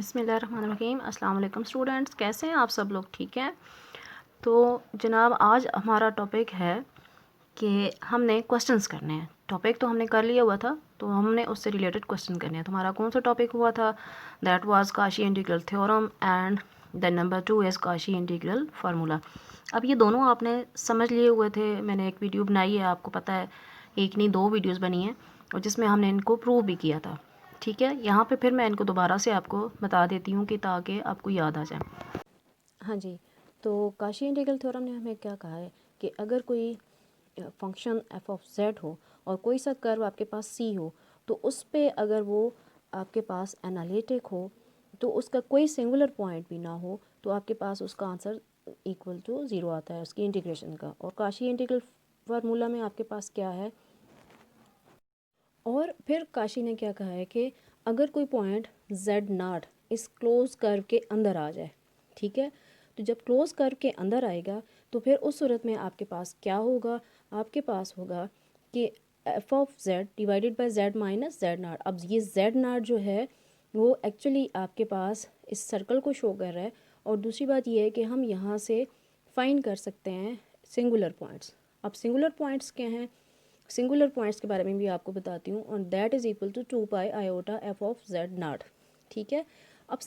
बिस्मिल्लाहिर्रहमानिर्रहीम। अस्सलाम वालेकुम स्टूडेंट्स, कैसे हैं आप सब लोग? ठीक है। तो जनाब आज हमारा टॉपिक है कि हमने क्वेश्चंस करने हैं। टॉपिक तो हमने कर लिया हुआ था, तो हमने उससे रिलेटेड क्वेश्चन करने हैं। तो हमारा कौन सा टॉपिक हुआ था? That was Kashi integral theorem and the number 2 is Kashi integral formula. अब ये दोनों आपने समझ लिए हुए थे। मैंने एक वीडियो बनाई है, आपको पता है, एक नहीं दो वीडियोस बनी हैं, और जिसमें हमने इनको प्रूव भी किया था। ठीक है, यहाँ पे फिर मैं इनको दोबारा से आपको बता देती हूँ कि ताकि आपको याद आ जाए। हाँ जी, तो काशी इंटीग्रल थ्योरम ने हमें क्या कहा है कि अगर कोई फंक्शन एफ ऑफ जेड हो और कोई सा कर्व आपके पास सी हो, तो उस पे अगर वो आपके पास एनालिटिक हो, तो उसका कोई सिंगुलर पॉइंट भी ना हो, तो आपके पास उसका आंसर इक्वल टू ज़ीरो आता है उसकी इंटीग्रेशन का। और काशी इंटीग्रल फार्मूला में आपके पास क्या है? और फिर काशी ने क्या कहा है कि अगर कोई पॉइंट जेड नॉट इस क्लोज कर्व के अंदर आ जाए, ठीक है, तो जब क्लोज कर्व के अंदर आएगा तो फिर उस सूरत में आपके पास क्या होगा? आपके पास होगा कि F of Z divided by Z minus z not. अब ये जेड नॉट जो है वो एक्चुअली आपके पास इस सर्कल को शो कर रहा है। और दूसरी बात ये है कि हम यहाँ से फाइंड कर सकते हैं सिंगुलर पॉइंट्स। अब सिंगुलर पॉइंट्स क्या हैं? सिंगुलर पॉइंट्स के बारे में भी आपको बताती हूँ। और that is equal to 2 pi iota f of z naught. ठीक है। अब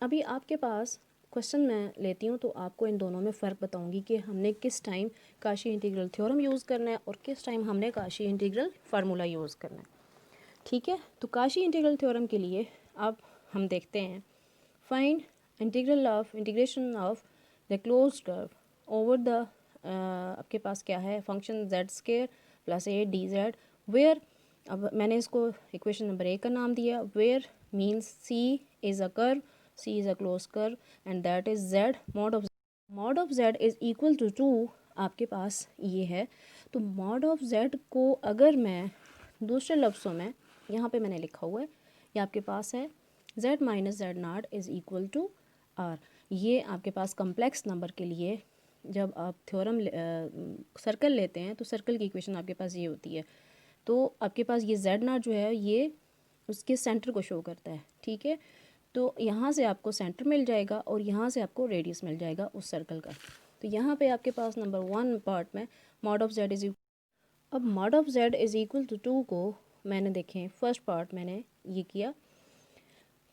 अभी आपके पास क्वेश्चन मैं लेती हूँ, तो आपको इन दोनों में फ़र्क बताऊँगी कि हमने किस time Kashi integral theorem use करना है और किस टाइम हमने काशी इंटीग्रल फार्मूला यूज़ करना है। ठीक है। तो काशी इंटीग्रल थ्योरम के लिए अब हम देखते हैं, find integration of the closed curve over the आपके पास क्या है? Function z square plus a d z, where, अब मैंने इसको इक्वेशन नंबर 1 का नाम दिया। Where means c is a curve, c is a close curve and that is z mod of z is equal to 2। आपके पास ये है। तो मॉड ऑफ जेड को अगर मैं दूसरे लफ्ज़ों में, यहाँ पे मैंने लिखा हुआ है, ये आपके पास है z minus z naught is equal to r. ये आपके पास कम्प्लेक्स नंबर के लिए जब आप थ्योरम सर्कल लेते हैं तो सर्कल की इक्वेशन आपके पास ये होती है। तो आपके पास ये जेड नॉट जो है ये उसके सेंटर को शो करता है। ठीक है। तो यहाँ से आपको सेंटर मिल जाएगा और यहाँ से आपको रेडियस मिल जाएगा उस सर्कल का। तो यहाँ पे आपके पास नंबर 1 पार्ट में मॉड ऑफ जेड इज, अब mod of z is equal to 2 को मैंने देखें फर्स्ट पार्ट मैंने ये किया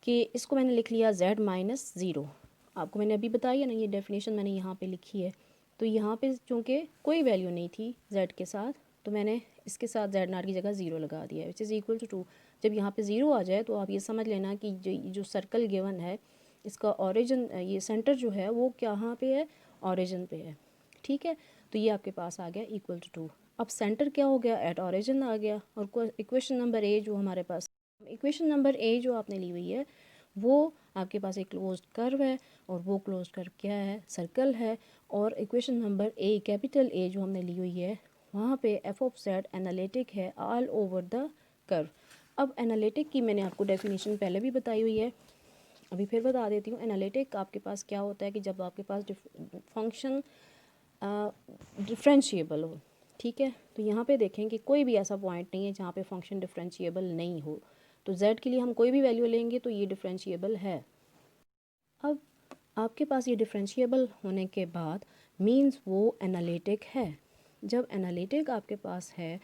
कि इसको मैंने लिख लिया z माइनस ज़ीरो। आपको मैंने अभी बताया ना, ये डेफिनेशन मैंने यहाँ पे लिखी है। तो यहाँ पे चूँकि कोई वैल्यू नहीं थी z के साथ, तो मैंने इसके साथ z नॉट की जगह ज़ीरो लगा दिया, विच इज़ इक्वल टू 2। जब यहाँ पे ज़ीरो आ जाए तो आप ये समझ लेना कि जो सर्कल गिवन है इसका ओरिजिन, ये सेंटर जो है वो कहाँ पे है? ओरिजिन पे है। ठीक है। तो ये आपके पास आ गया इक्वल टू 2। अब सेंटर क्या हो गया? एट ओरिजिन आ गया। और इक्वेशन नंबर ए जो हमारे पास, इक्वेशन नंबर ए जो आपने ली हुई है वो आपके पास एक क्लोज्ड कर्व है, और वो क्लोज्ड कर्व क्या है? सर्कल है। और equation number A capital A जो हमने ली हुई है वहाँ पे एफ ऑफ जेड एनालिटिक है ऑल ओवर द कर्व। अब एनालिटिक की मैंने आपको डेफिनेशन पहले भी बताई हुई है, अभी फिर बता देती हूँ। एनालिटिक आपके पास क्या होता है कि जब आपके पास फंक्शन डिफरेंशिएबल हो। ठीक है। तो यहाँ पे देखें कि कोई भी ऐसा पॉइंट नहीं है जहाँ पे फंक्शन डिफरेंशिएबल नहीं हो। तो z के लिए हम कोई भी वैल्यू लेंगे तो ये डिफरेंशिएबल है। अब आपके पास ये डिफरेंशिएबल होने के बाद मींस वो एनालिटिक है। जब एनालिटिक आपके पास है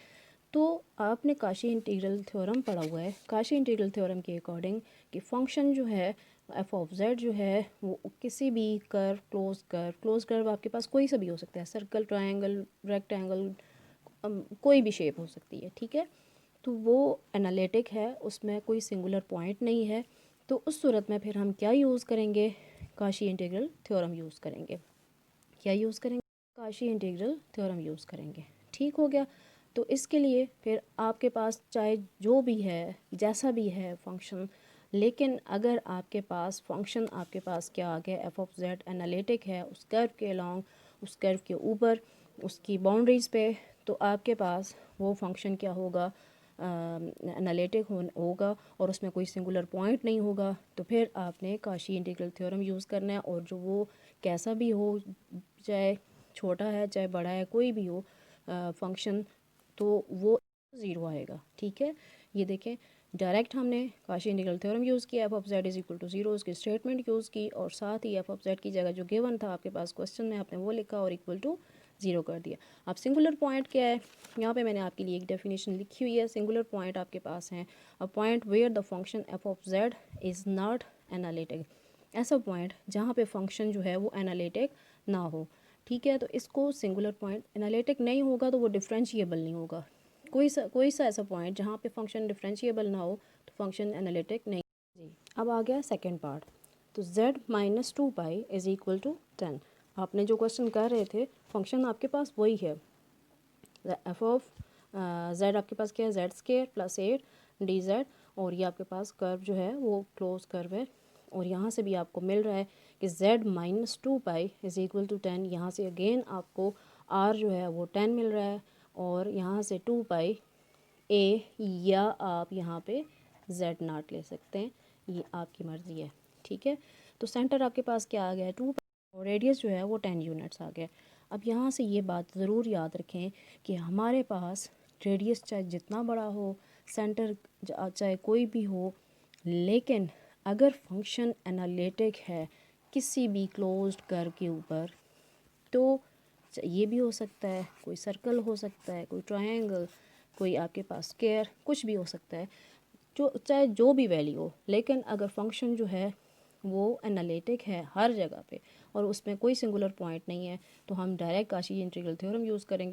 तो आपने काशी इंटीग्रल थ्योरम पढ़ा हुआ है। काशी इंटीग्रल थ्योरम के अकॉर्डिंग कि फंक्शन जो है एफ ऑफ जेड जो है वो किसी भी कर्व, क्लोज कर्व आपके पास कोई सा भी हो सकता है, सर्कल, ट्रायंगल, रेक्टेंगल, कोई भी शेप हो सकती है। ठीक है। तो वो एनालिटिक है, उसमें कोई सिंगुलर पॉइंट नहीं है। तो उस सूरत में फिर हम क्या यूज़ करेंगे? काशी इंटीग्रल थ्योरम यूज़ करेंगे। क्या यूज़ करेंगे? काशी इंटीग्रल थ्योरम यूज़ करेंगे। ठीक हो गया। तो इसके लिए फिर आपके पास चाहे जो भी है, जैसा भी है फंक्शन, लेकिन अगर आपके पास फंक्शन आपके पास क्या आ गया? एफ ऑफ जेड एनालिटिक है उस कर्व के अलॉन्ग, उस कर्व के ऊपर, उसकी बाउंड्रीज़ पे, तो आपके पास वो फंक्शन क्या होगा? एनालिटिक होगा और उसमें कोई सिंगुलर पॉइंट नहीं होगा। तो फिर आपने काशी इंटीग्रल थ्योरम यूज़ करना है, और जो वो कैसा भी हो, चाहे छोटा है चाहे बड़ा है, कोई भी हो फंक्शन, तो वो ज़ीरो आएगा। ठीक है। ये देखें, डायरेक्ट हमने काशी इंटीग्रल थ्योरम यूज़ किया, f of z is equal to 0 उसकी स्टेटमेंट यूज़ की, और साथ ही एफ ऑफ जेड की जगह जो गिवन था आपके पास क्वेश्चन में आपने वो लिखा और इक्वल टू 0 कर दिया। अब सिंगुलर पॉइंट क्या है, यहाँ पे मैंने आपके लिए एक डेफिनेशन लिखी हुई है। सिंगुलर पॉइंट आपके पास है a point where the function f of z is not analytic, ऐसा पॉइंट जहाँ पे फंक्शन जो है वो एनालिटिक ना हो। ठीक है, तो इसको सिंगुलर पॉइंट, एनालिटिक नहीं होगा तो वो डिफरेंशिएबल नहीं होगा। कोई सा ऐसा पॉइंट जहाँ पे फंक्शन डिफरेंशिएबल ना हो तो फंक्शन एनालिटिक नहीं। जी, अब आ गया सेकंड पार्ट। तो z minus 2 pi is equal to 10। आपने जो क्वेश्चन कर रहे थे फंक्शन आपके पास वही है, एफ ऑफ जेड आपके पास क्या है, जेड स्केयर प्लस 8 dz, और ये आपके पास कर्व जो है वो क्लोज कर्व है, और यहाँ से भी आपको मिल रहा है कि z minus 2 pi is equal to 10। यहाँ से अगेन आपको r जो है वो 10 मिल रहा है, और यहाँ से 2 पाई a, या आप यहाँ पे z नॉट ले सकते हैं, ये आपकी मर्ज़ी है। ठीक है, तो सेंटर आपके पास क्या आ गया है 2, और रेडियस जो है वो 10 यूनिट्स आ गया। अब यहाँ से ये बात ज़रूर याद रखें कि हमारे पास रेडियस चाहे जितना बड़ा हो, सेंटर चाहे कोई भी हो, लेकिन अगर फंक्शन एनालिटिक है किसी भी क्लोज्ड कर्व के ऊपर, तो ये भी हो सकता है, कोई सर्कल हो सकता है, कोई ट्रायंगल, कोई आपके पास स्क्वायर, कुछ भी हो सकता है, जो चाहे जो भी वैल्यू हो, लेकिन अगर फंक्शन जो है वो एनालिटिक है हर जगह पे और उसमें कोई सिंगुलर पॉइंट नहीं है, तो हम direct Kashi integral theorem use करेंगे।